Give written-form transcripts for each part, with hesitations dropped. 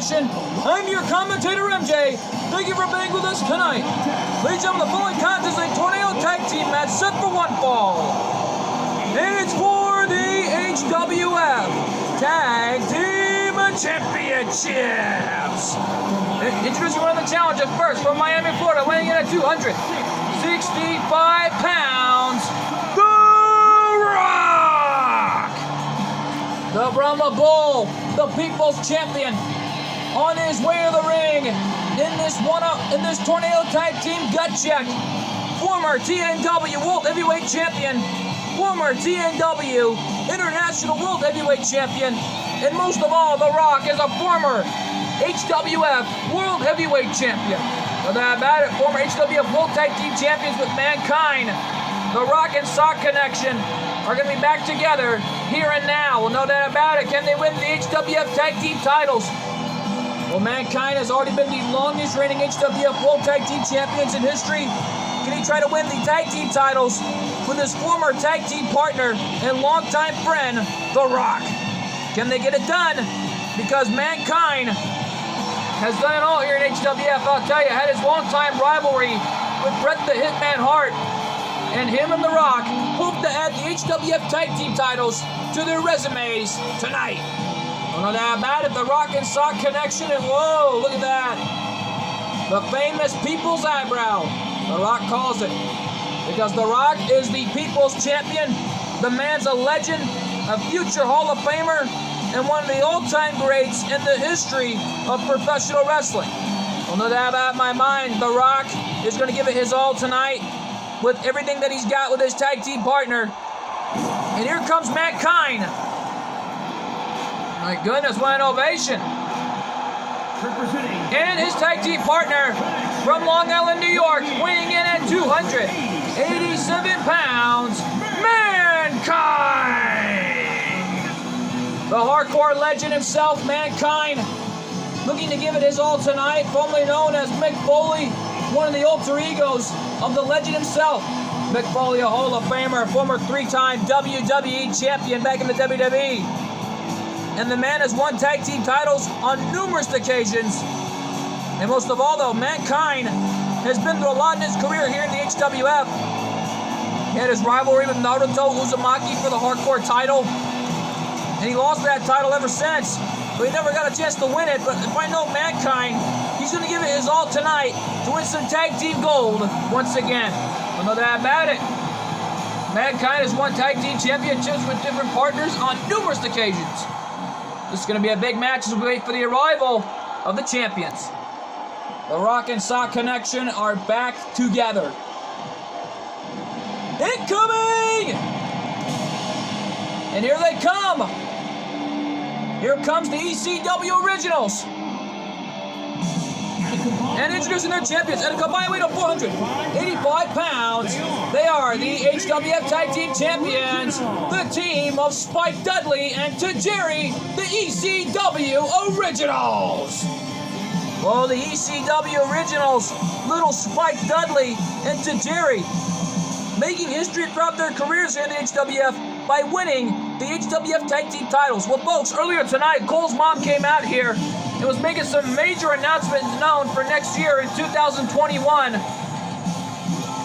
Nation. I'm your commentator, MJ. Thank you for being with us tonight. Ladies and gentlemen, the following contest is a Tornado Tag Team match set for one fall. It's for the HWF Tag Team Championships. Introducing one of the challengers first from Miami, Florida, weighing in at 265 pounds, The Rock! The Brahma Bull, the People's Champion, on his way to the ring in this Tornado Tag Team Gut Check. Former TNW World Heavyweight Champion, former TNW International World Heavyweight Champion, and most of all, The Rock is a former HWF World Heavyweight Champion. No doubt about it, former HWF World Tag Team Champions with Mankind. The Rock and Sock Connection are going to be back together here and now. Well, no doubt about it. Can they win the HWF Tag Team titles? Well, Mankind has already been the longest reigning HWF World Tag Team Champions in history. Can he try to win the tag team titles with his former tag team partner and longtime friend, The Rock? Can they get it done? Because Mankind has done it all here in HWF. I'll tell you, had his longtime rivalry with Bret the Hitman Hart, and him and The Rock hope to add the HWF Tag Team titles to their resumes tonight. Well, no doubt about it, The Rock and Sock Connection, and whoa, look at that. The famous People's Eyebrow, The Rock calls it. Because The Rock is the People's Champion. The man's a legend, a future Hall of Famer, and one of the all-time greats in the history of professional wrestling. Well, no doubt about my mind, The Rock is going to give it his all tonight with everything that he's got with his tag team partner. And here comes Mankind. My goodness, what an ovation. And his tag team partner from Long Island, New York, weighing in at 287 pounds, Mankind! The hardcore legend himself, Mankind, looking to give it his all tonight, formerly known as Mick Foley, one of the alter egos of the legend himself. Mick Foley, a Hall of Famer, former three-time WWE champion back in the WWE. And the man has won tag team titles on numerous occasions. And most of all, though, Mankind has been through a lot in his career here in the HWF. He had his rivalry with Naruto Uzumaki for the hardcore title. And he lost that title ever since. But he never got a chance to win it. But if I know Mankind, he's going to give it his all tonight to win some tag team gold once again. Well, no doubt about it. Mankind has won tag team championships with different partners on numerous occasions. This is going to be a big match as we wait for the arrival of the champions. The Rock and Sock Connection are back together. Incoming! And here they come. Here comes the ECW Originals. And introducing their champions at a combined weight of 485 pounds, they are the HWF Tag Team Champions, the team of Spike Dudley and Tajiri, the ECW Originals. Well, the ECW Originals, little Spike Dudley and Tajiri, making history throughout their careers here in the HWF by winning the HWF Tag Team titles. Well, folks, earlier tonight, Cole's mom came out here and was making some major announcements known for next year in 2021.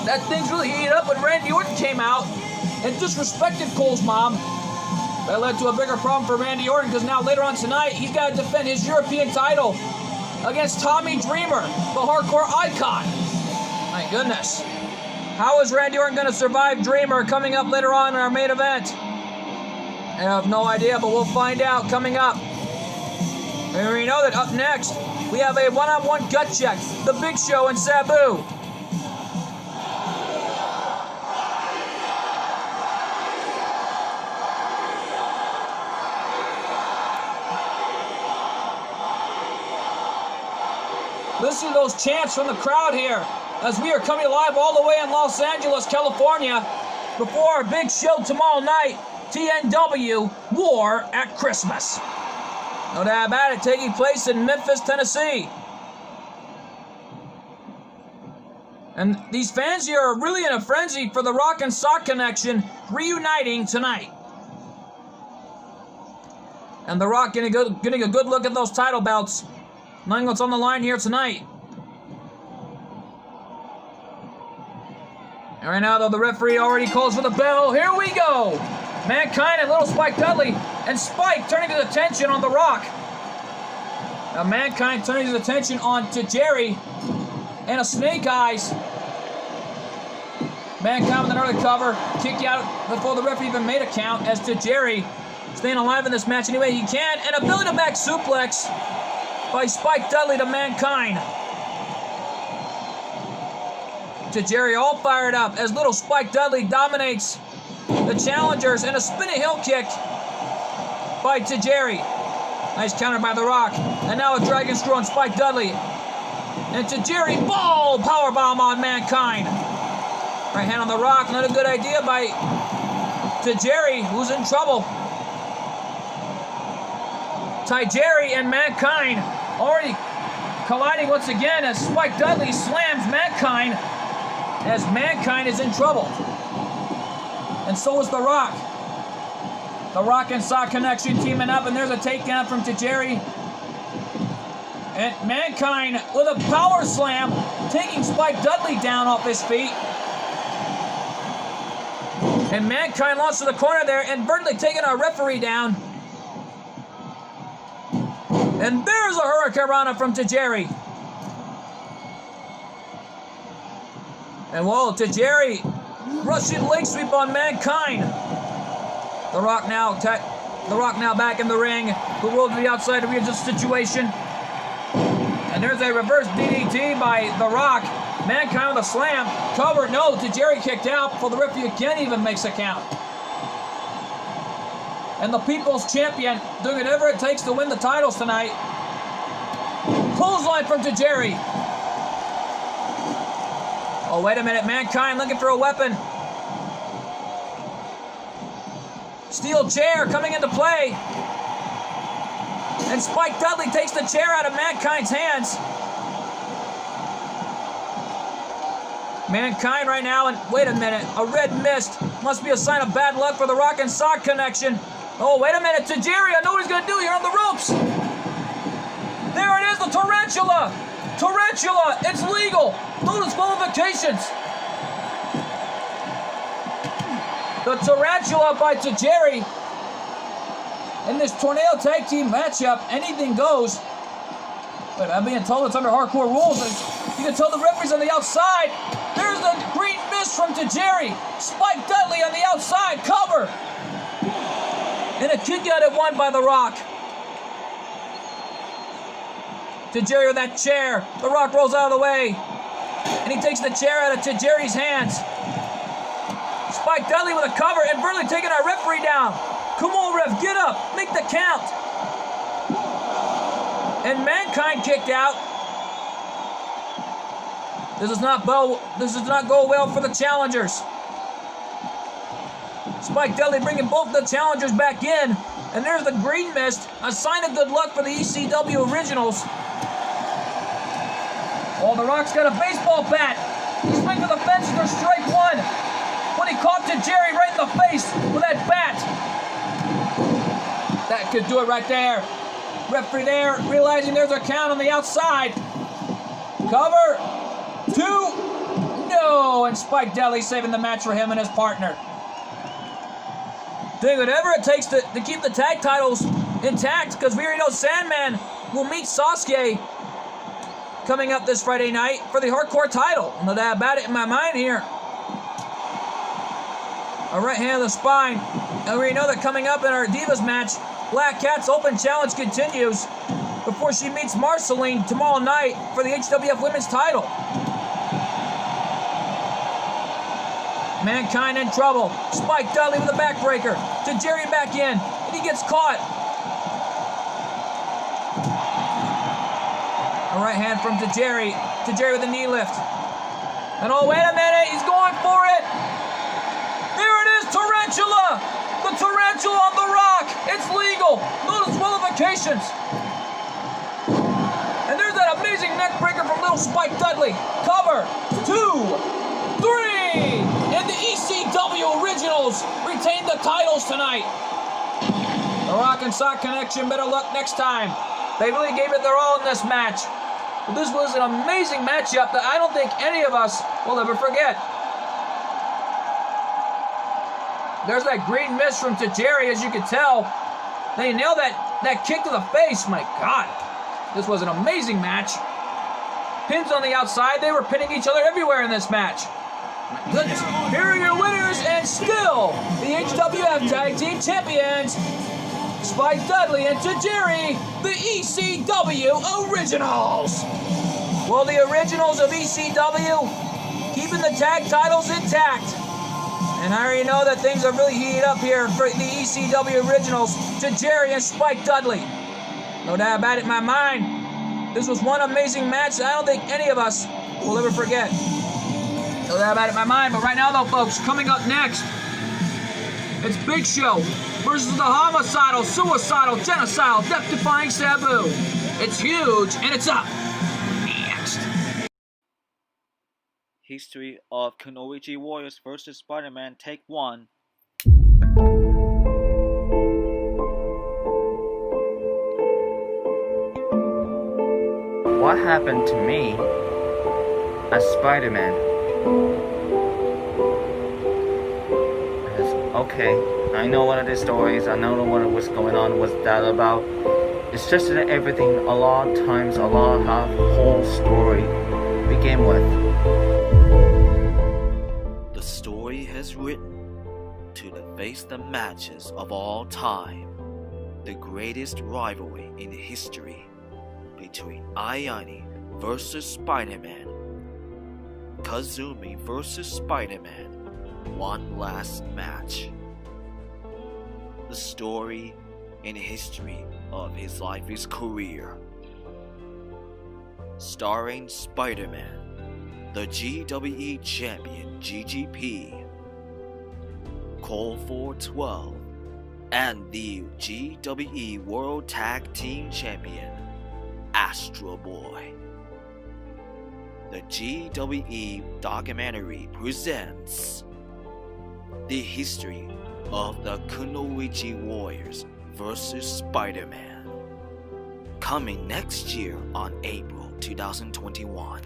That thing's really heated up when Randy Orton came out and disrespected Cole's mom. That led to a bigger problem for Randy Orton because now later on tonight, he's got to defend his European title against Tommy Dreamer, the hardcore icon. My goodness. How is Randy Orton going to survive Dreamer coming up later on in our main event? I have no idea, but we'll find out coming up. And we know that up next, we have a one-on-one gut check, The Big Show and Sabu. Listen to those chants from the crowd here as we are coming live all the way in Los Angeles, California, before our big show tomorrow night, TNW War at Christmas. No doubt about it, taking place in Memphis, Tennessee. And these fans here are really in a frenzy for the Rock and Sock Connection reuniting tonight. And The Rock getting a good look at those title belts Knowing what's on the line here tonight. And right now, though, the referee already calls for the bell. Here we go. Mankind and little Spike Dudley. And Spike turning his attention on The Rock. Now Mankind turning his attention on Tajiri. And a Snake Eyes. Mankind with an early cover. Kick out before the referee even made a count as Tajiri staying alive in this match any way he can. And a belly to back suplex by Spike Dudley to Mankind. Tajiri all fired up as little Spike Dudley dominates the challengers, and a spinning heel kick by Tajiri. Nice counter by The Rock. And now a dragon screw on Spike Dudley. And Tajiri, ball powerbomb on Mankind. Right hand on The Rock, not a good idea by Tajiri, who's in trouble. Tajiri and Mankind already colliding once again as Spike Dudley slams Mankind as Mankind is in trouble. And so is The Rock. The Rock and Sock Connection teaming up, and there's a takedown from Tajiri. And Mankind with a power slam, taking Spike Dudley down off his feet. And Mankind launched to the corner there, and inadvertently taking our referee down. And there's a Hurricanrana from Tajiri. And whoa, Tajiri, Russian leg sweep on Mankind. The Rock now back in the ring. Who rolled to the outside to readjust the situation. And there's a reverse DDT by The Rock. Mankind with a slam. Cover, no, Tajiri kicked out before the referee again even makes a count. And the People's Champion doing whatever it takes to win the titles tonight. Clothesline from Tajiri. Oh, wait a minute. Mankind looking for a weapon. Steel chair coming into play. And Spike Dudley takes the chair out of Mankind's hands. Mankind right now, and wait a minute. A red mist. Must be a sign of bad luck for the Rock and Sock Connection. Oh, wait a minute. Tajiri, I know what he's going to do here on the ropes. There it is, the Tarantula. Tarantula, it's legal. No disqualifications. The Tarantula by Tajiri. In this Tornado Tag Team matchup, anything goes. But I'm being told it's under hardcore rules. You can tell the referee's on the outside. There's the green mist from Tajiri. Spike Dudley on the outside, cover. And a kick out at one by The Rock. Tajiri with that chair. The Rock rolls out of the way. And he takes the chair out of Tajiri's hands. Spike Dudley with a cover and Burley taking our referee down. Come on, ref, get up. Make the count. And Mankind kicked out. This does not go well for the challengers. Spike Dudley bringing both the challengers back in. And there's the green mist, a sign of good luck for the ECW Originals. Oh, The Rock's got a baseball bat. He swings for the fence for strike one. When he caught Tajiri right in the face with that bat. That could do it right there. Referee there, realizing there's a count on the outside. Cover. 2. No, and Spike Dudley saving the match for him and his partner. Doing whatever it takes to keep the tag titles intact, because we already know Sandman will meet Sasuke coming up this Friday night for the hardcore title. No doubt about it in my mind here. A right hand of the spine. And we already know that coming up in our Divas match, Black Cat's open challenge continues before she meets Marceline tomorrow night for the HWF Women's title. Mankind in trouble. Spike Dudley with a backbreaker. Tajiri back in. And he gets caught. A right hand from Tajiri. Tajiri with a knee lift. And oh, wait a minute. He's going for it. There it is. Tarantula. The Tarantula on The Rock. It's legal. No disqualifications. And there's that amazing neck breaker from little Spike Dudley. Cover. 2, 3. And the ECW Originals retain the titles tonight. The Rock and Sock Connection, better luck next time. They really gave it their all in this match. But this was an amazing matchup that I don't think any of us will ever forget. There's that green mist from Tajiri, as you can tell. They nailed that kick to the face. My God. This was an amazing match. Pins on the outside. They were pinning each other everywhere in this match. My goodness. Here are your winners, and still the HWF Tag Team Champions, Spike Dudley and Tajiri, the ECW Originals. Well, the Originals of ECW keeping the tag titles intact. And I already know that things are really heated up here for the ECW Originals, Tajiri and Spike Dudley. No doubt about it in my mind. This was one amazing match that I don't think any of us will ever forget. No doubt about it in my mind. But right now, though, folks, coming up next, it's Big Show versus the homicidal, suicidal, genocidal, death-defying Sabu. It's huge, and it's up next. History of Kunoichi Warriors vs. Spider-Man Take 1. What happened to me as Spider-Man? Okay, I know one of the stories, I know what was going on, what's that about. It's just that everything, a lot of times, a lot of whole story begin with. The story has written to the face the matches of all time, the greatest rivalry in history between Ayane versus Spider-Man, Kazumi versus Spider-Man, one last match. The story and history of his life, his career. Starring Spider-Man, the GWE Champion GGP, Colt 412, and the GWE World Tag Team Champion, Astro Boy. The GWE documentary presents the history of the Kunoichi Warriors vs. Spider-Man, coming next year on April 2021.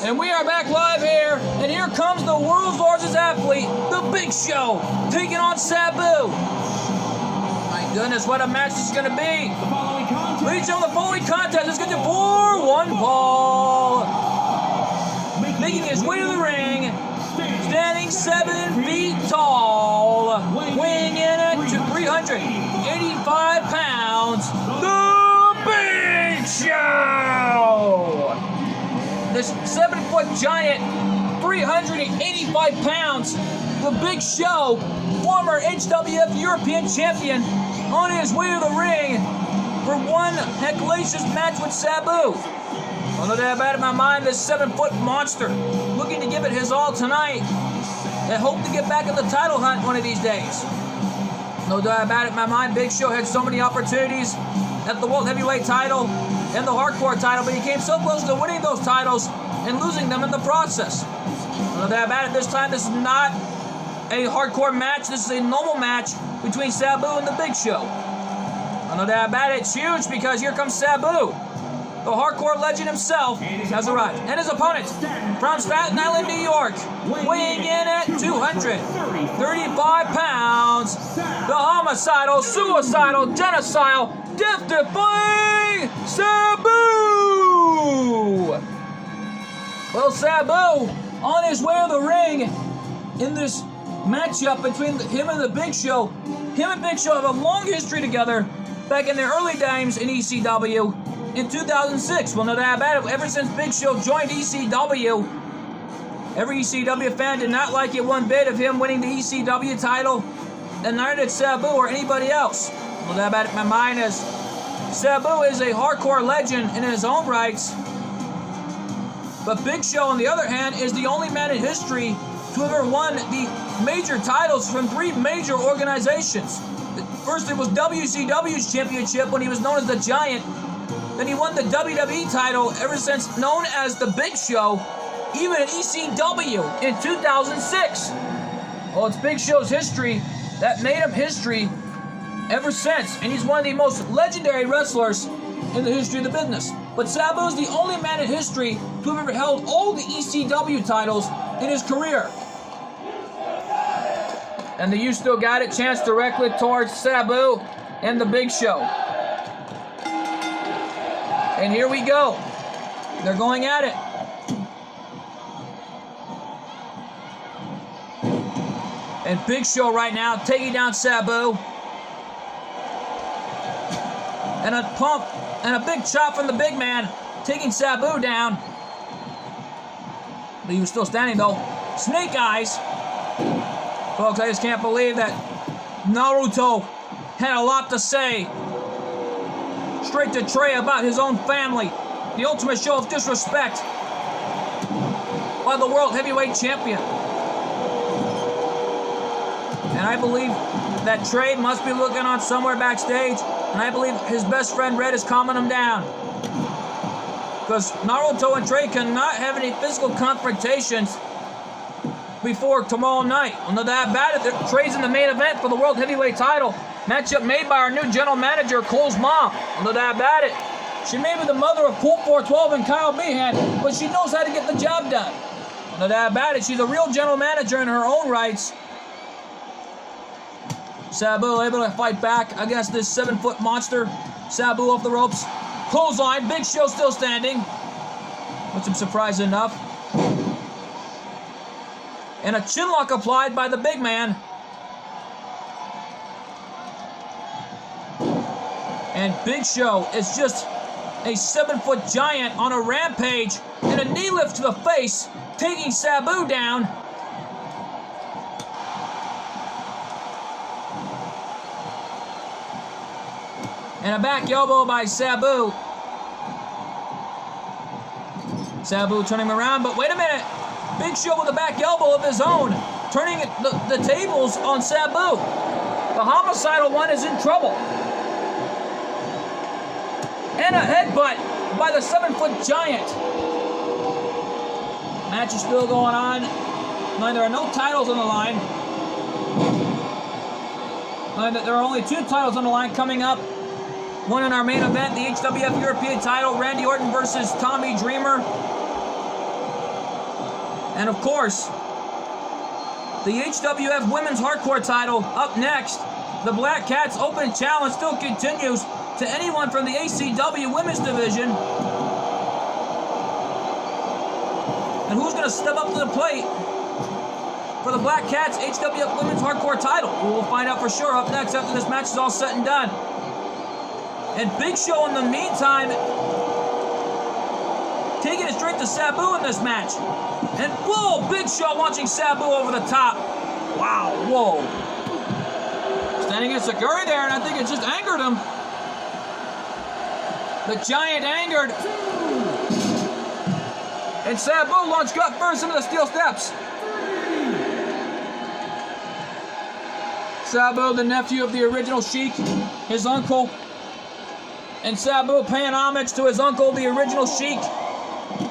And we are back live here, and here comes the world's largest athlete, the Big Show, taking on Sabu. My goodness, what a match this is going to be. Ladies and gentlemen, the following contest is going to be for one fall. Making his way to the ring, standing 7 feet tall, weighing in at 385 pounds, the Big Show. This 7-foot giant, 385 pounds, the Big Show, former HWF European Champion, on his way to the ring for one hellacious match with Sabu. No doubt about it in my mind, this 7-foot monster looking to give it his all tonight and hope to get back in the title hunt one of these days. No doubt about it in my mind, Big Show had so many opportunities at the World Heavyweight title and the Hardcore title, but he came so close to winning those titles and losing them in the process. No doubt about it, this time this is not a hardcore match, this is a normal match between Sabu and the Big Show. No doubt about it, it's huge because here comes Sabu. The hardcore legend himself has arrived. And his opponent from Staten Island, New York, weighing in at 235 pounds, the homicidal, suicidal, genocidal, death-defying Sabu! Well, Sabu, on his way to the ring in this matchup between him and the Big Show. Him and Big Show have a long history together back in the early times in ECW in 2006. Well, no doubt about it, ever since Big Show joined ECW, every ECW fan did not like it one bit of him winning the ECW title, and neither did Sabu or anybody else. No doubt about it in my mind, as Sabu is a hardcore legend in his own rights, but Big Show, on the other hand, is the only man in history to ever won the major titles from 3 major organizations. First, it was WCW's championship when he was known as the Giant. Then he won the WWE title ever since known as the Big Show, even in ECW in 2006. Well, it's Big Show's history that made him history ever since, and he's one of the most legendary wrestlers in the history of the business. But Sabu is the only man in history to have ever held all the ECW titles in his career. And the You Still Got It chants directly towards Sabu and the Big Show. And here we go. They're going at it. And Big Show right now taking down Sabu. And a pump and a big chop from the big man taking Sabu down. But he was still standing though. Snake Eyes. Folks, I just can't believe that Naruto had a lot to say straight to Trey about his own family. The ultimate show of disrespect by the World Heavyweight Champion. And I believe that Trey must be looking on somewhere backstage, and I believe his best friend Red is calming him down. Because Naruto and Trey cannot have any physical confrontations before tomorrow night. On the that bad, Trey's in the main event for the World Heavyweight title. Matchup made by our new general manager, Cole's mom. On the that bad, she may be the mother of Colt 412 and Kyle Meehan, but she knows how to get the job done. On the that bad, she's a real general manager in her own rights. Sabu able to fight back against this 7-foot monster. Sabu off the ropes. Clothesline, Big Show still standing, which I'm surprised enough. And a chinlock applied by the big man. And Big Show is just a 7-foot giant on a rampage and a knee lift to the face, taking Sabu down. And a back elbow by Sabu. Sabu turning him around, but wait a minute. Big Show with a back elbow of his own, turning the tables on Sabu. The homicidal one is in trouble. And a headbutt by the 7-foot giant. Match is still going on. There are no titles on the line. There are only 2 titles on the line coming up. One in our main event, the HWF European title, Randy Orton versus Tommy Dreamer. And of course, the HWF Women's Hardcore title up next. The Black Cats Open Challenge still continues to anyone from the ACW Women's Division. And who's going to step up to the plate for the Black Cats HWF Women's Hardcore title? We will find out for sure up next after this match is all said and done. And Big Show in the meantime taking it straight to Sabu in this match. And whoa, Big Show launching Sabu over the top. Wow, whoa. Standing against Sakura there, and I think it just angered him. The giant angered. And Sabu launched gut first into the steel steps. Sabu, the nephew of the original Sheik, his uncle. And Sabu paying homage to his uncle, the original Sheik,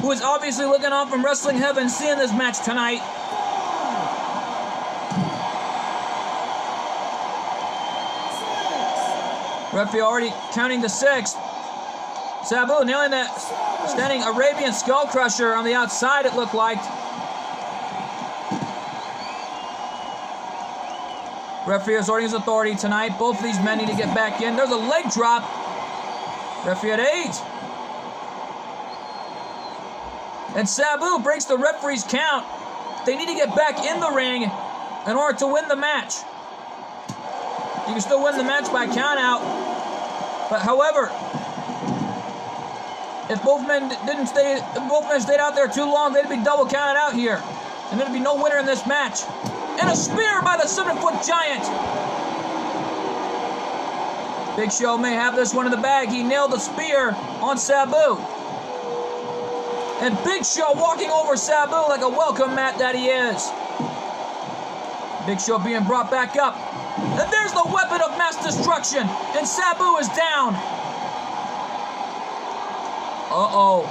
who is obviously looking on from wrestling heaven, seeing this match tonight. Referee already counting to 6. Sabu nailing that standing Arabian skull crusher on the outside, it looked like. Referee is ordering his authority tonight. Both of these men need to get back in. There's a leg drop. Referee at 8. And Sabu breaks the referee's count. They need to get back in the ring in order to win the match. You can still win the match by count out. But however, if both men stayed out there too long, they'd be double counted out here. And there'd be no winner in this match. And a spear by the 7-foot giant. Big Show may have this one in the bag. He nailed the spear on Sabu. And Big Show walking over Sabu like a welcome mat that he is. Big Show being brought back up. And there's the weapon of mass destruction. And Sabu is down. Uh-oh.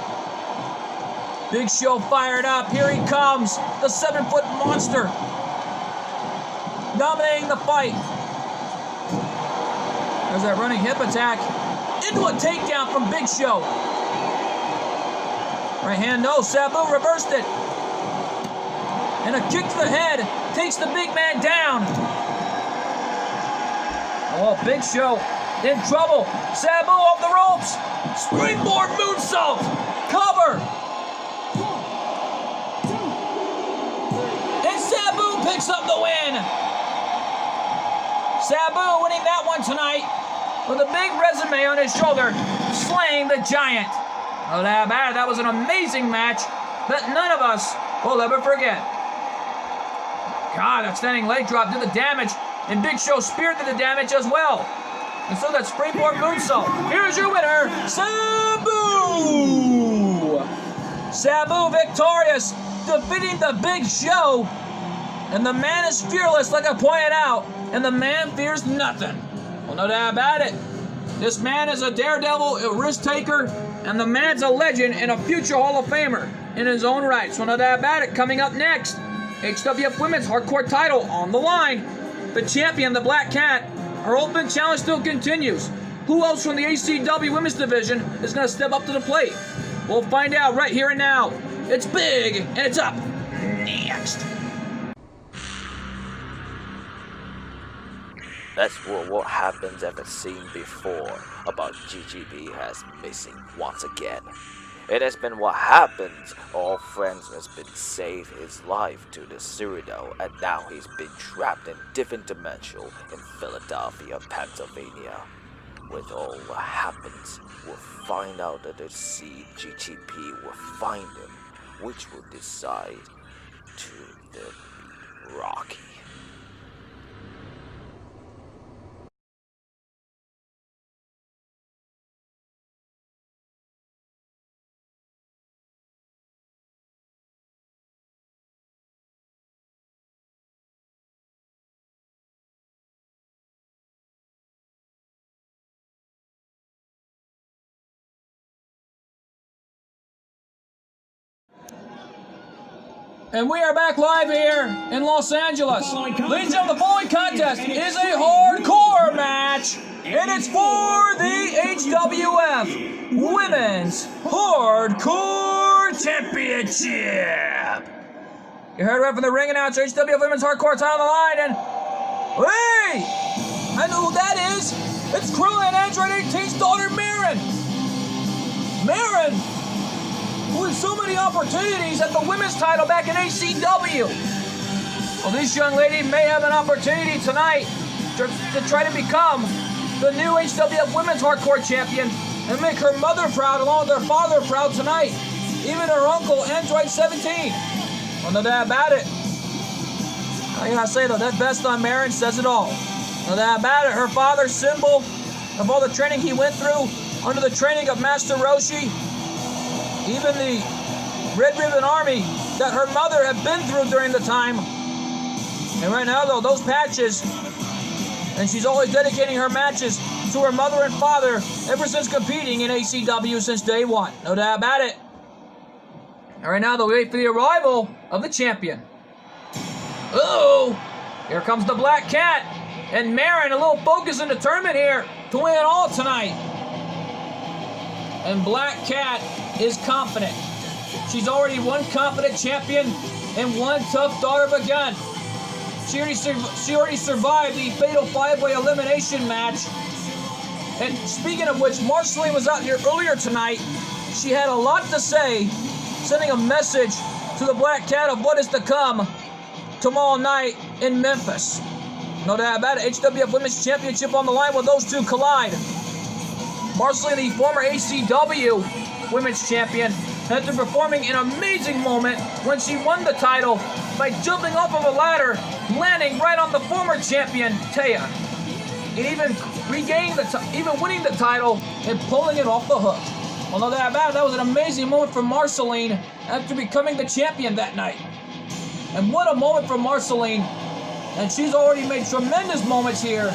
Big Show fired up. Here he comes. The 7-foot monster. Dominating the fight. There's that running hip attack. Into a takedown from Big Show. Right hand, no. Sabu reversed it. And a kick to the head takes the big man down. Oh, Big Show in trouble. Sabu off the ropes. Springboard moonsault. Cover. And Sabu picks up the win. Sabu winning that one tonight with a big resume on his shoulder, slaying the Giant. Oh, that was an amazing match that none of us will ever forget. God, that standing leg drop did the damage, and Big Show speared did the damage as well. And so that springboard moonsault. Here's your winner, Sabu! Sabu victorious, defeating the Big Show. And the man is fearless, like I pointed out, and the man fears nothing. Well, no doubt about it. This man is a daredevil, a risk taker, and the man's a legend and a future Hall of Famer in his own right. So no doubt about it. Coming up next, HWF Women's Hardcore title on the line. The champion, the Black Cat, her open challenge still continues. Who else from the ACW Women's Division is going to step up to the plate? We'll find out right here and now. It's big, and it's up next. That's what happens ever seen before about GGB has missing once again. It has been what happens. All friends has been saved his life to the Cyrano, and now he's been trapped in different dimension in Philadelphia, Pennsylvania. With all what happens, we'll find out that the GGP will find him, which will decide to beat Rocky. And we are back live here in Los Angeles. Ladies and gentlemen, the following contest is a hardcore match, and it's for the HWF Women's Hardcore Championship. You heard right from the ring announcer, HWF Women's Hardcore title on the line, and hey, I know who that is. It's Krillin, Android 18's daughter, Marin. Marin, who had so many opportunities at the women's title back in ACW. Well, this young lady may have an opportunity tonight to try to become the new HWF Women's Hardcore Champion and make her mother proud along with her father proud tonight. Even her uncle, Android 17. Well, no doubt about it. I gotta say though, that vest on Marin says it all. No doubt about it. Her father's symbol of all the training he went through under the training of Master Roshi. Even the Red Ribbon Army that her mother had been through during the time. And right now, though, those patches, and she's always dedicating her matches to her mother and father ever since competing in ACW since day one. No doubt about it. And right now, though, we wait for the arrival of the champion. Uh-oh! Here comes the Black Cat. And Marin, a little focused and determined here to win it all tonight. And Black Cat is confident. She's already one confident champion and one tough daughter of a gun. She already survived the fatal 5-way elimination match. And speaking of which, Marceline was out here earlier tonight. She had a lot to say, sending a message to the Black Cat of what is to come tomorrow night in Memphis. No doubt about it, HWF Women's Championship on the line when those two collide. Marceline, the former ACW Women's Champion, after performing an amazing moment when she won the title by jumping off of a ladder, landing right on the former champion, Taya. And even winning the title and pulling it off the hook. Well, no doubt about it, that was an amazing moment for Marceline after becoming the champion that night. And what a moment for Marceline And she's already made tremendous moments here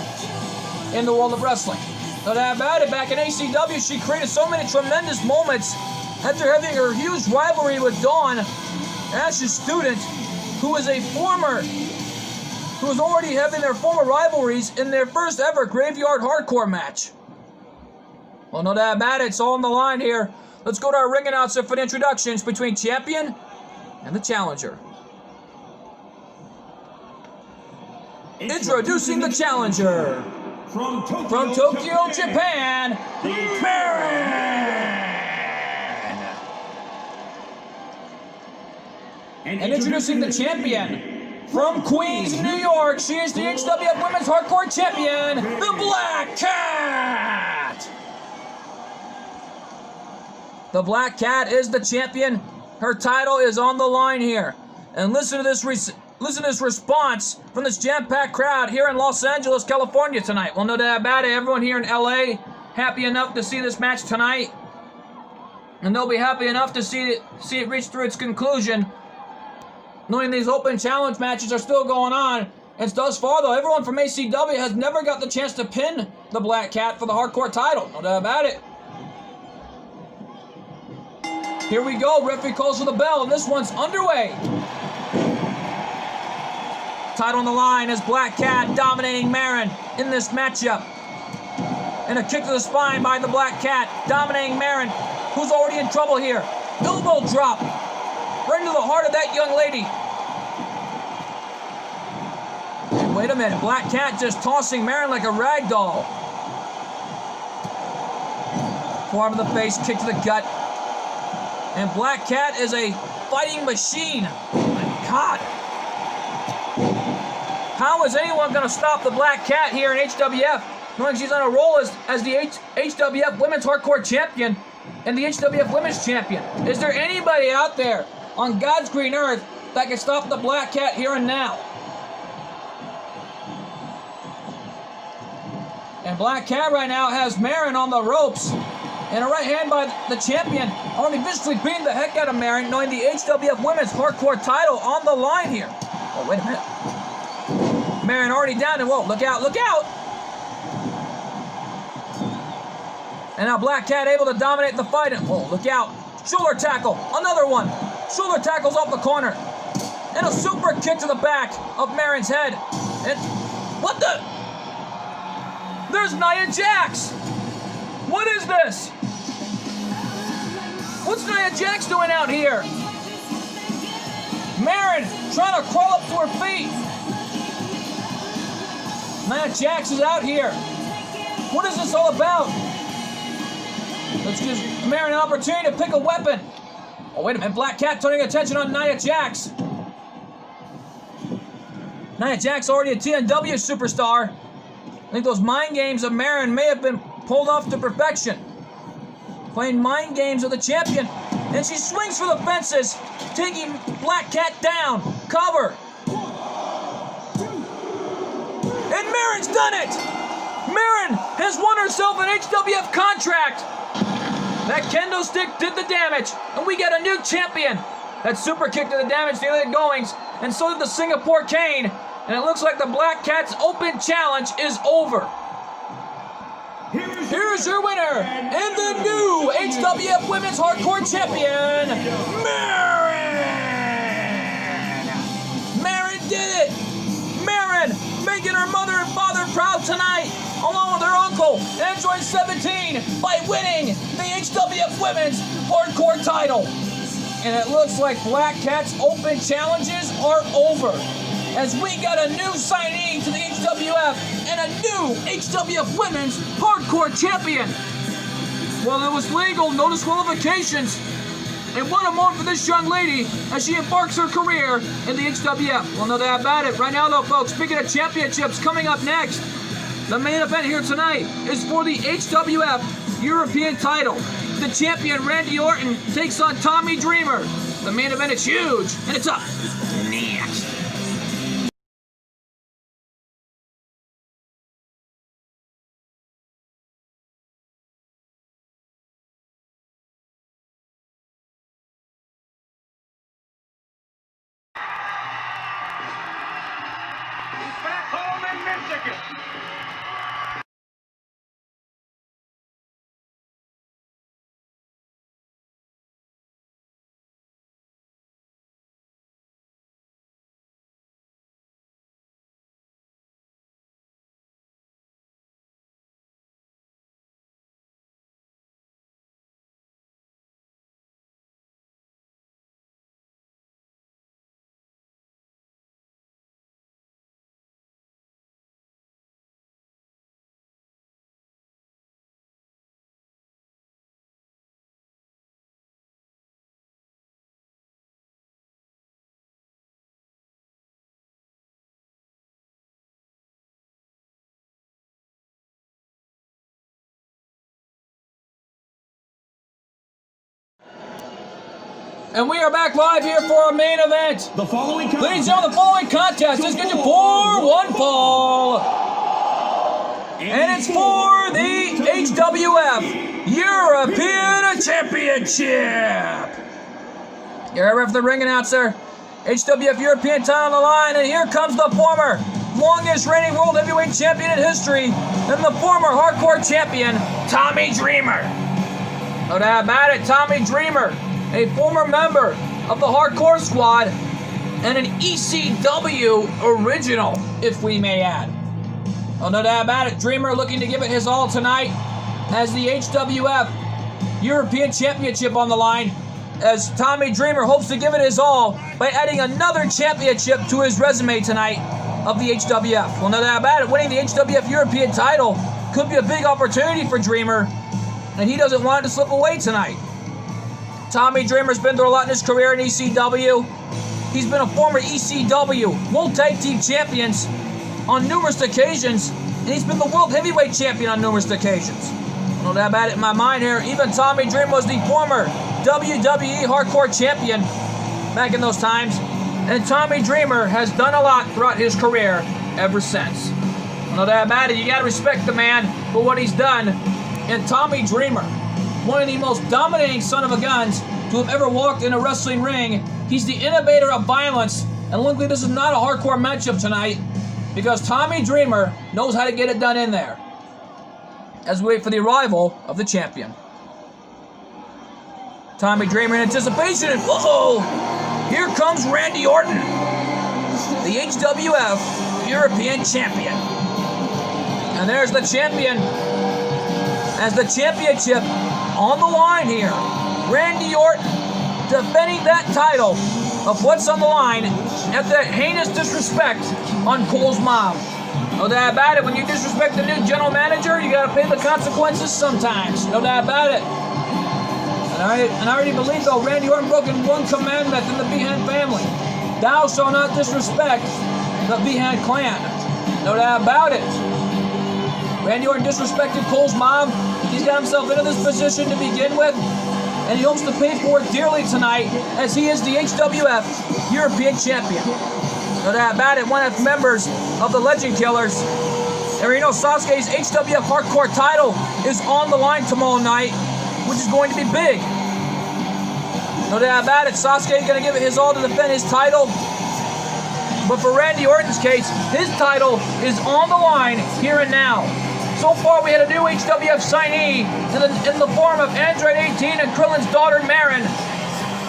in the world of wrestling. No doubt about it, back in ACW, she created so many tremendous moments after having her huge rivalry with Dawn, Ash's student, who was already having their former rivalries in their first ever Graveyard Hardcore match. Well, no doubt about it, it's all on the line here. Let's go to our ring announcer for the introductions between champion and the challenger. Introducing the challenger from Tokyo, Japan, Marin. And introducing the champion from Queens, New York, she is the HWF Women's Hardcore Champion, the Black Cat. The Black Cat is the champion. Her title is on the line here. And listen to this response from this jam-packed crowd here in Los Angeles, California tonight. Well, no doubt about it, everyone here in LA happy enough to see this match tonight. And they'll be happy enough to see it reach through its conclusion, knowing these open challenge matches are still going on. And thus far, though, everyone from ACW has never got the chance to pin the Black Cat for the Hardcore title. No doubt about it. Here we go. Referee calls for the bell, and this one's underway. Title on the line as Black Cat dominating Marin in this matchup. And a kick to the spine by the Black Cat, dominating Marin, who's already in trouble here. Elbow drop. Right into the heart of that young lady. And wait a minute, Black Cat just tossing Marin like a rag doll. Forearm to the face, kick to the gut. And Black Cat is a fighting machine. Oh my God. How is anyone going to stop the Black Cat here in HWF, knowing she's on a roll as the HWF Women's Hardcore Champion and the HWF Women's Champion? Is there anybody out there on God's green earth that can stop the Black Cat here and now? And Black Cat right now has Marin on the ropes. And a right hand by the champion, already viciously beating the heck out of Marin, knowing the HWF Women's Hardcore title on the line here. Oh, wait a minute. Marin already down, and whoa, look out, look out! And now Black Cat able to dominate the fight. And whoa, look out. Shoulder tackle, another one. Shoulder tackles off the corner. And a super kick to the back of Marin's head. And what the? There's Nia Jax. What is this? What's Nia Jax doing out here? Marin trying to crawl up to her feet. Nia Jax is out here. What is this all about? Let's give Marin an opportunity to pick a weapon. Oh, wait a minute. Black Cat turning attention on Nia Jax. Nia Jax already a TNW superstar. I think those mind games of Marin may have been pulled off to perfection. Playing mind games with the champion. And she swings for the fences, taking Black Cat down. Cover. And Marin's done it! Marin has won herself an HWF contract. That kendo stick did the damage, and we get a new champion. That super kick did the damage to the goings, and so did the Singapore Cane. And it looks like the Black Cat's open challenge is over. Here's your winner, and the new HWF Women's Hardcore Champion, Marin! Marin did it! Marin making her mother and father proud tonight, along with her uncle, Android 17, by winning the HWF Women's Hardcore title. And it looks like Black Cat's open challenges are over, as we got a new signee to the HWF and a new HWF Women's Hardcore Champion. Well, it was legal, no disqualifications. And what a moment for this young lady as she embarks her career in the HWF. Well, no doubt about it. Right now, though, folks, speaking of championships, coming up next, the main event here tonight is for the HWF European title. The champion, Randy Orton, takes on Tommy Dreamer. The main event is huge, and it's up next. seconds. And we are back live here for our main event. The following contest. Ladies and gentlemen, the following contest is scheduled for one fall. And it's for the HWF European Championship. You're ref the ring announcer. HWF European title on the line, and here comes the former longest reigning World Heavyweight Champion in history, and the former Hardcore Champion, Tommy Dreamer. No doubt about it, Tommy Dreamer, a former member of the Hardcore Squad, and an ECW original, if we may add. Well, no doubt about it, Dreamer looking to give it his all tonight as the HWF European Championship on the line, as Tommy Dreamer hopes to give it his all by adding another championship to his resume tonight of the HWF. Well, no doubt about it, winning the HWF European title could be a big opportunity for Dreamer, and he doesn't want it to slip away tonight. Tommy Dreamer's been through a lot in his career in ECW. He's been a former ECW World Tag Team Champions on numerous occasions, and he's been the World Heavyweight Champion on numerous occasions. No doubt about it in my mind here, even Tommy Dreamer was the former WWE Hardcore Champion back in those times, and Tommy Dreamer has done a lot throughout his career ever since. No doubt about it, you gotta respect the man for what he's done, and Tommy Dreamer, one of the most dominating son of a guns to have ever walked in a wrestling ring. He's the innovator of violence, and luckily this is not a hardcore matchup tonight, because Tommy Dreamer knows how to get it done in there. As we wait for the arrival of the champion. Tommy Dreamer in anticipation, and whoa! Here comes Randy Orton, the HWF European Champion. And there's the champion, as the championship on the line here. Randy Orton defending that title of what's on the line after that heinous disrespect on Cole's mom. No doubt about it, when you disrespect the new general manager, you gotta pay the consequences sometimes. No doubt about it. And I already believe, though, Randy Orton broken one commandment in the Behan family. Thou shalt not disrespect the Behan clan. No doubt about it. Randy Orton disrespected Cole's mom. He's got himself into this position to begin with, and he hopes to pay for it dearly tonight, as he is the HWF European Champion. No doubt about it, one of the members of the Legend Killers. And you know, Sasuke's HWF Hardcore title is on the line tomorrow night, which is going to be big. No doubt about it, Sasuke is going to give it his all to defend his title. But for Randy Orton's case, his title is on the line here and now. So far, we had a new HWF signee in the form of Android 18 and Krillin's daughter, Marin.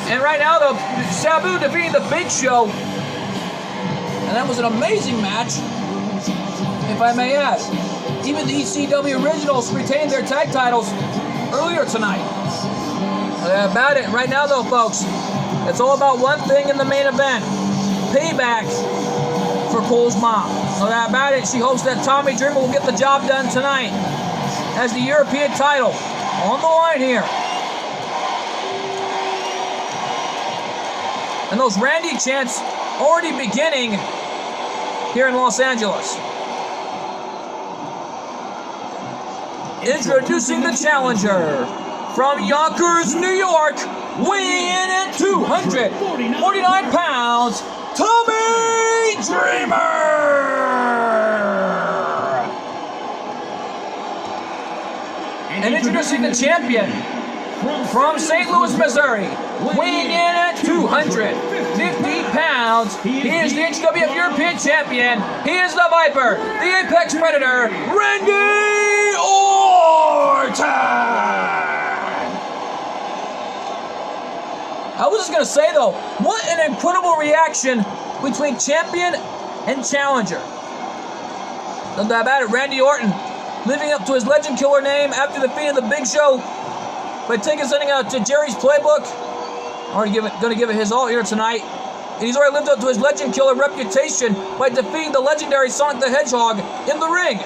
And right now, though, Sabu defeating the Big Show. And that was an amazing match, if I may add. Even the ECW Originals retained their tag titles earlier tonight. About it. Right now, though, folks, it's all about one thing in the main event. Payback for Cole's mom. No doubt about it, she hopes that Tommy Dreamer will get the job done tonight as the European title on the line here. And those Randy chants already beginning here in Los Angeles. Introducing the challenger from Yonkers, New York, weighing in at 249 pounds, Tommy Dreamer! And introducing the champion from St. Louis, Missouri, weighing in at 250 pounds, pounds. He is the HWF European Champion. He is the Viper, the Apex Predator, Randy Orton! I was just going to say, though, what an incredible reaction between champion and challenger. No doubt about it, Randy Orton living up to his Legend Killer name after defeating the Big Show by sending out to Jerry's Playbook. Already going to give it his all here tonight. And he's already lived up to his Legend Killer reputation by defeating the legendary Sonic the Hedgehog in the ring.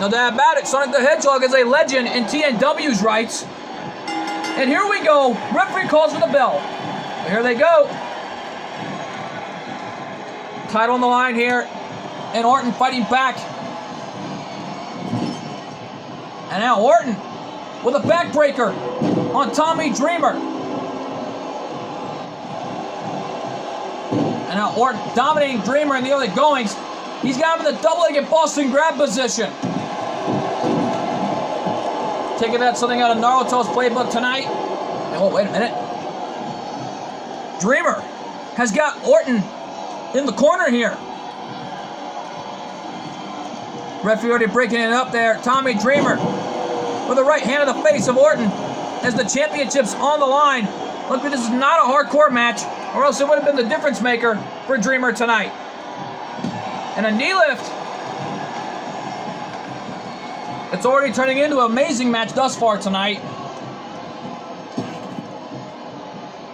No doubt about it, Sonic the Hedgehog is a legend in TNW's rights. And here we go. Referee calls for the bell. Here they go. Title on the line here. And Orton fighting back. And now Orton with a backbreaker on Tommy Dreamer. And now Orton dominating Dreamer in the early goings. He's got him in the double-legged Boston grab position. Taking that something out of Naruto's playbook tonight. Oh, wait a minute. Dreamer has got Orton in the corner here. Referee already breaking it up there. Tommy Dreamer with the right hand of the face of Orton as the championship's on the line. Look, this is not a hardcore match, or else it would have been the difference maker for Dreamer tonight. And a knee lift. It's already turning into an amazing match thus far tonight.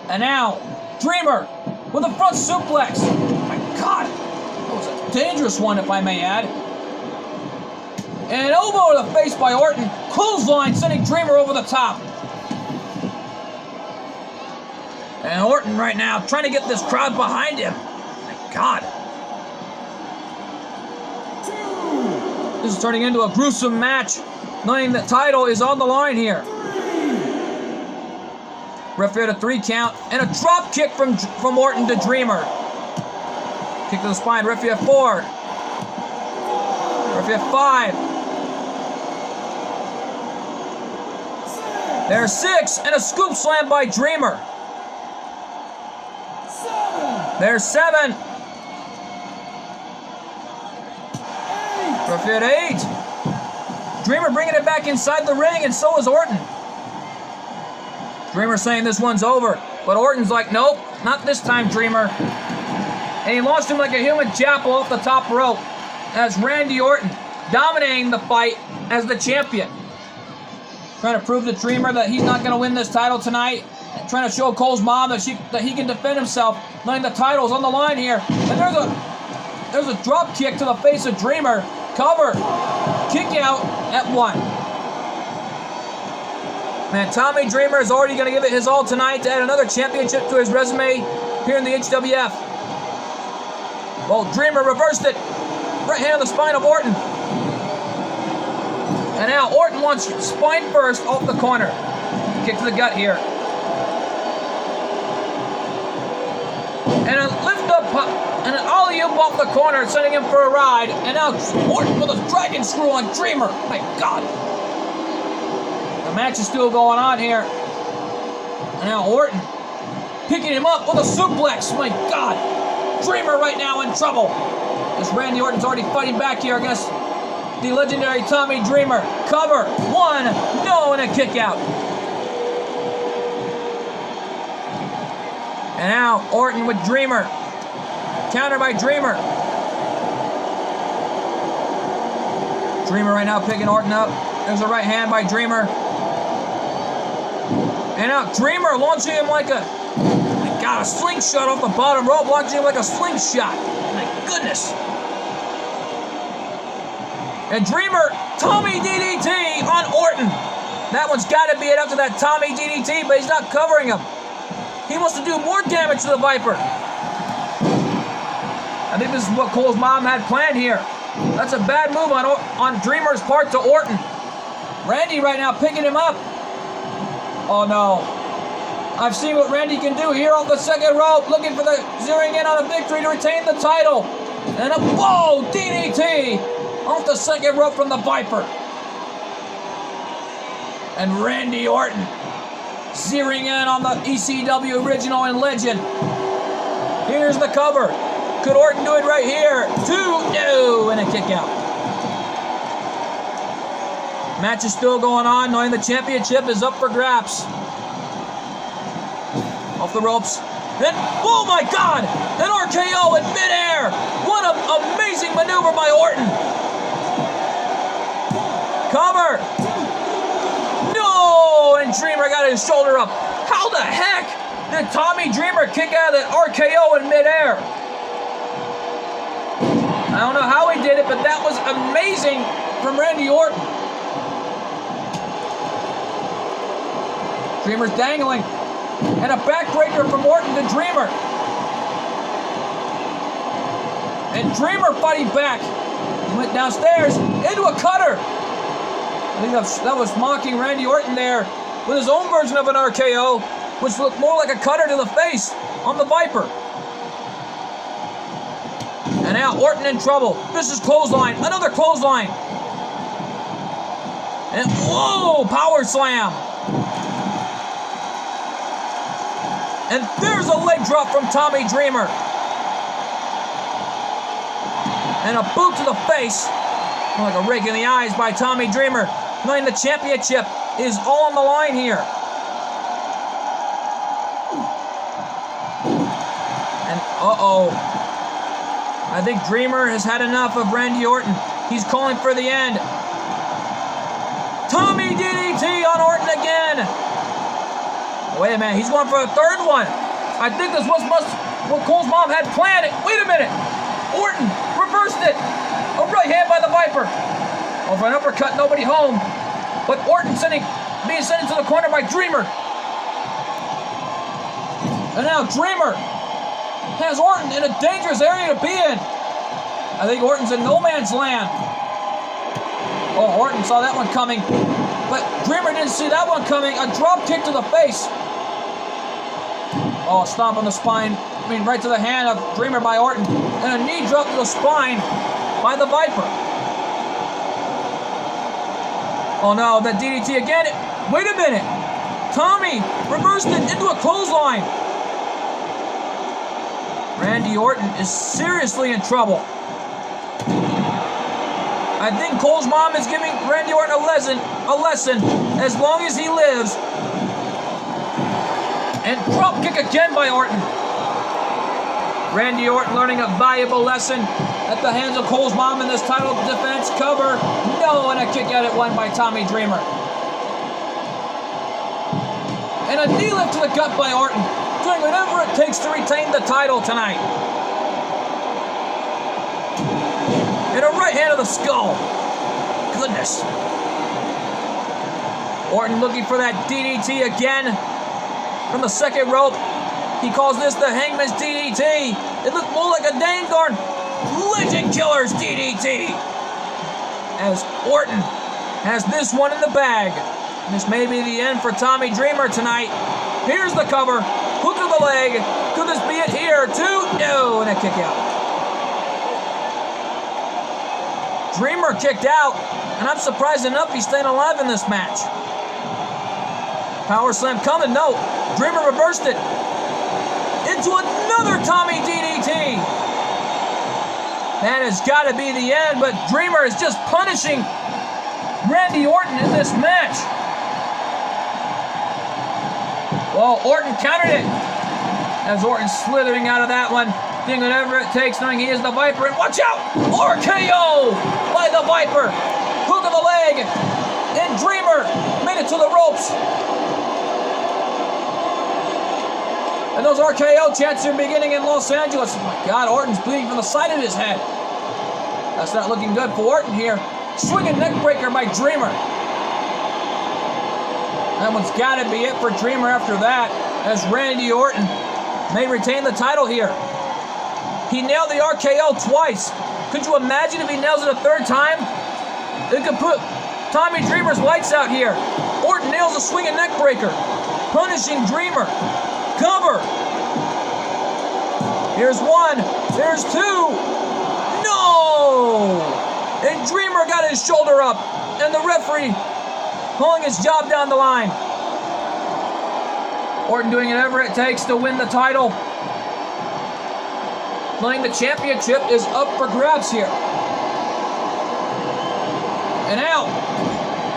And now, Dreamer with a front suplex. Oh my God, that was a dangerous one, if I may add. And an elbow to the face by Orton. Clothesline sending Dreamer over the top. And Orton right now trying to get this crowd behind him. My God. This is turning into a gruesome match, knowing the title is on the line here. Referee at a 3 count, and a drop kick from Orton to Dreamer. Kick to the spine, referee at 4. Referee at 5. There's 6, and a scoop slam by Dreamer. There's 7. Referee at 8. Dreamer bringing it back inside the ring, and so is Orton. Dreamer saying this one's over, but Orton's like, nope, not this time, Dreamer. And he launched him like a human chapel off the top rope as Randy Orton dominating the fight as the champion. Trying to prove to Dreamer that he's not going to win this title tonight. And trying to show Cole's mom that he can defend himself, knowing the title's on the line here. And there's a drop kick to the face of Dreamer. Cover. Kick out at 1. Man, Tommy Dreamer is already going to give it his all tonight to add another championship to his resume here in the HWF. Well, Dreamer reversed it. Right hand on the spine of Orton. And now Orton wants spine first off the corner. Kick to the gut here. And a lift up, and an alley-oop off the corner, sending him for a ride. And now Orton with a dragon screw on Dreamer. My God. The match is still going on here. And now Orton picking him up with a suplex. My God. Dreamer right now in trouble. As Randy Orton's already fighting back here against the legendary Tommy Dreamer. Cover. 1. No, and a kick out. And now Orton with Dreamer. Counter by Dreamer. Dreamer right now picking Orton up. There's a right hand by Dreamer. And now Dreamer launching him like a slingshot off the bottom rope. Launching him like a slingshot. My goodness. And Dreamer, Tommy DDT on Orton. That one's got to be it after that Tommy DDT, but he's not covering him. He wants to do more damage to the Viper. I think this is what Cole's mom had planned here. That's a bad move on Dreamer's part to Orton. Randy right now picking him up. Oh no. I've seen what Randy can do here off the second rope, looking for the zeroing in on a victory to retain the title. And a DDT off the second rope from the Viper. And Randy Orton zeroing in on the ECW original and legend. Here's the cover. Could Orton do it right here? 2, no, and a kick out. Match is still going on, knowing the championship is up for grabs. Off the ropes. And, oh my God! An RKO in midair! What an amazing maneuver by Orton! Cover! No! And Dreamer got his shoulder up. How the heck did Tommy Dreamer kick out of that RKO in midair? I don't know how he did it, but that was amazing from Randy Orton. Dreamer's dangling. And a backbreaker from Orton to Dreamer. And Dreamer fighting back. He went downstairs into a cutter. I think that was mocking Randy Orton there with his own version of an RKO, which looked more like a cutter to the face on the Viper. And now Orton in trouble. This is clothesline. Another clothesline. And whoa, power slam. And there's a leg drop from Tommy Dreamer. And a boot to the face. Like a rake in the eyes by Tommy Dreamer. Knowing the championship is all on the line here. And uh-oh. I think Dreamer has had enough of Randy Orton. He's calling for the end. Tommy DDT on Orton again. Wait a minute, he's going for a third one. I think this was what Cole's mom had planned. Wait a minute. Orton reversed it. A right hand by the Viper. Over an uppercut, nobody home. But Orton being sent into the corner by Dreamer. And now Dreamer has Orton in a dangerous area to be in. I think Orton's in no man's land. Oh, Orton saw that one coming. But Dreamer didn't see that one coming. A drop kick to the face. Oh, stomp on the spine. Right to the hand of Dreamer by Orton. And a knee drop to the spine by the Viper. Oh no, that DDT again. Wait a minute. Tommy reversed it into a clothesline. Randy Orton is seriously in trouble. I think Cole's mom is giving Randy Orton a lesson as long as he lives. And drop kick again by Orton. Randy Orton learning a valuable lesson at the hands of Cole's mom in this title defense. Cover. No, and a kick out at one by Tommy Dreamer. And a knee lift to the gut by Orton. Doing whatever it takes to retain the title tonight. And a right hand of the skull. Goodness. Orton looking for that DDT again. From the second rope. He calls this the Hangman's DDT. It looked more like a dang darn Legend Killer's DDT. As Orton has this one in the bag. And this may be the end for Tommy Dreamer tonight. Here's the cover. Hook of the leg. Could this be it here? 2, no, and a kick out. Dreamer kicked out. And I'm surprised enough he's staying alive in this match. Power slam coming. No. Dreamer reversed it. Into another Tommy DDT. That has got to be the end, but Dreamer is just punishing Randy Orton in this match. Well, Orton countered it. As Orton slithering out of that one, doing whatever it takes, knowing he is the Viper. And watch out! RKO by the Viper. Hook of the leg. And Dreamer made it to the ropes. And those RKO chants are beginning in Los Angeles. Oh my God, Orton's bleeding from the side of his head. That's not looking good for Orton here. Swinging neck breaker by Dreamer. That one's got to be it for Dreamer after that, as Randy Orton may retain the title here. He nailed the RKO twice. Could you imagine if he nails it a third time? It could put Tommy Dreamer's lights out here. Orton nails a swinging neck breaker, punishing Dreamer. Cover. Here's 1. There's 2. No! And Dreamer got his shoulder up. And the referee pulling his job down the line. Orton doing whatever it takes to win the title. knowing the championship is up for grabs here. And now,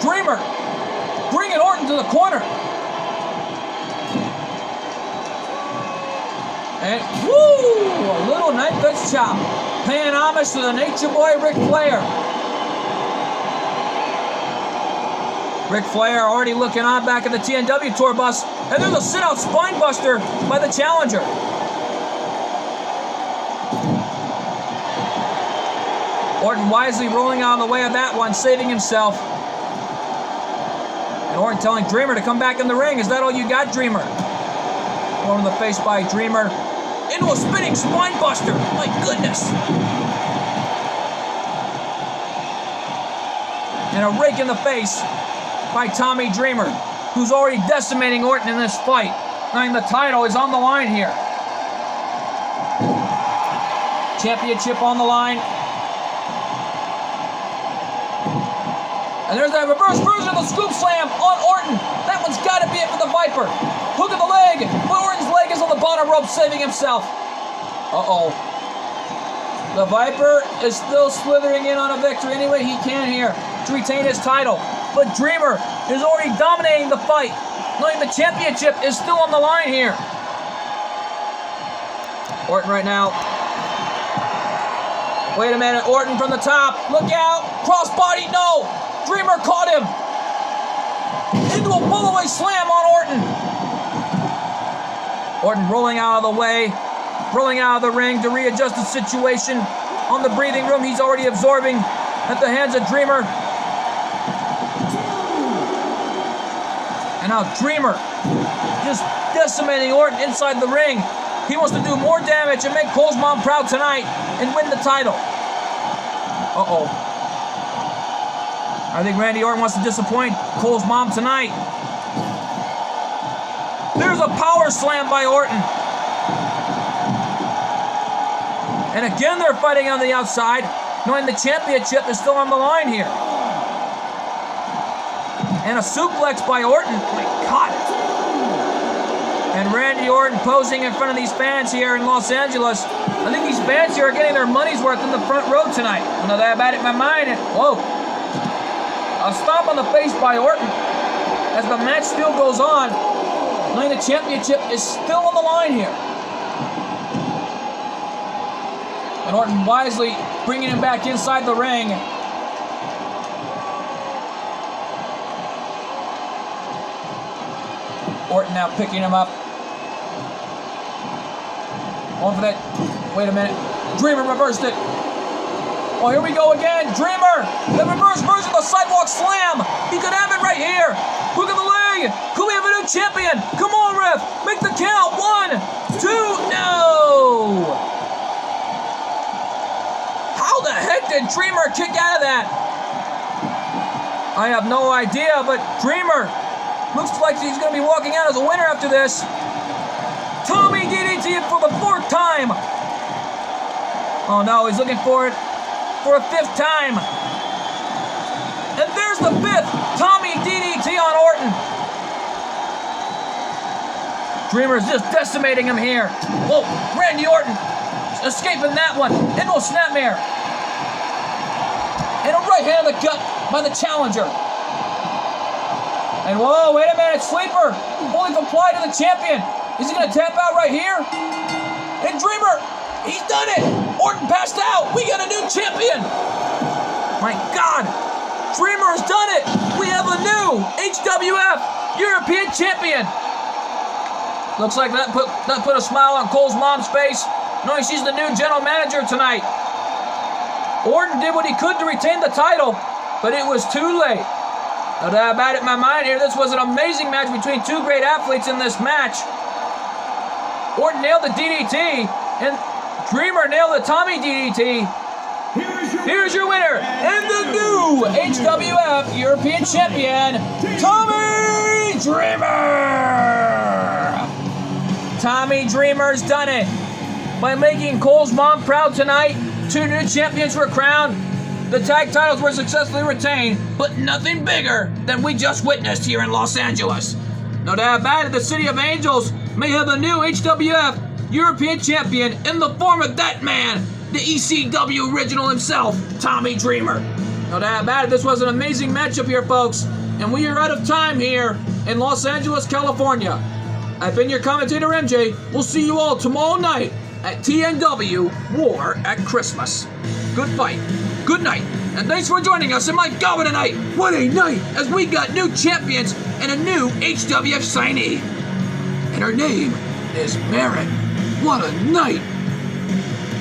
Dreamer bringing Orton to the corner. And woo! A little knife edge chop. Paying homage to the Nature Boy Ric Flair. Ric Flair already looking on back at the TNW tour bus. And there's a sit-out spine buster by the challenger. Orton wisely rolling out of the way of that one, saving himself. And Orton telling Dreamer to come back in the ring. Is that all you got, Dreamer? Thrown in the face by Dreamer. Into a spinning spine buster. My goodness. And a rake in the face by Tommy Dreamer, who's already decimating Orton in this fight. Knowing the title is on the line here. Championship on the line. And there's that reverse version of the scoop slam on Orton. That one's got to be it for the Viper. Hook of the leg, but Orton's leg is on the bottom rope, saving himself. Uh-oh. The Viper is still slithering in on a victory any way he can here to retain his title. But Dreamer is already dominating the fight, knowing the championship is still on the line here. Orton right now. Wait a minute, Orton from the top. Look out. Crossbody, no. Dreamer caught him. Into a pull-away slam on Orton. Orton rolling out of the way. Rolling out of the ring to readjust the situation on the breathing room he's already absorbing at the hands of Dreamer. And now Dreamer just decimating Orton inside the ring. He wants to do more damage and make Cole's mom proud tonight and win the title. Uh-oh. I think Randy Orton wants to disappoint Cole's mom tonight. There's a power slam by Orton. And again they're fighting on the outside, knowing the championship is still on the line here. And a suplex by Orton. My God. And Randy Orton posing in front of these fans here in Los Angeles. I think these fans here are getting their money's worth in the front row tonight. I know that about it in my mind. And, whoa. A stomp on the face by Orton as the match still goes on. Knowing the championship is still on the line here. And Orton wisely bringing him back inside the ring. Orton now picking him up. Going for that. Wait a minute. Dreamer reversed it. Oh, here we go again. Dreamer. The reverse version of the sidewalk slam. He could have it right here. Look at the leg. Could we have a new champion? Come on, ref. Make the count. 1, 2. No. How the heck did Dreamer kick out of that? I have no idea, but Dreamer looks like he's going to be walking out as a winner after this. Tommy DDT for the 4th time. Oh no, he's looking for it for a 5th time. And there's the 5th Tommy DDT on Orton. Dreamer's just decimating him here. Whoa, Randy Orton escaping that one. Into a snapmare. And a right hand of the gut by the challenger. And whoa, wait a minute, sleeper. Fully applied to the champion. Is he going to tap out right here? And Dreamer, he's done it. Orton passed out. We got a new champion. My God. Dreamer has done it. We have a new HWF European champion. Looks like that put a smile on Cole's mom's face, knowing she's the new general manager tonight. Orton did what he could to retain the title, but it was too late. No doubt about it in my mind here. This was an amazing match between two great athletes in this match. Orton nailed the DDT, and Dreamer nailed the Tommy DDT. Here's your winner, and the new HWF European Champion, Tommy Dreamer! Tommy Dreamer's done it. By making Cole's mom proud tonight, 2 new champions were crowned. The tag titles were successfully retained, but nothing bigger than we just witnessed here in Los Angeles. No doubt about it, the City of Angels may have a new HWF European champion in the form of that man, the ECW original himself, Tommy Dreamer. No doubt about it, this was an amazing matchup here, folks, and we are out of time here in Los Angeles, California. I've been your commentator, MJ. We'll see you all tomorrow night at TNW War at Christmas. Good fight. Good night. And thanks for joining us in my God tonight. What a night, as we got new champions and a new HWF signee. And her name is Marin. What a night.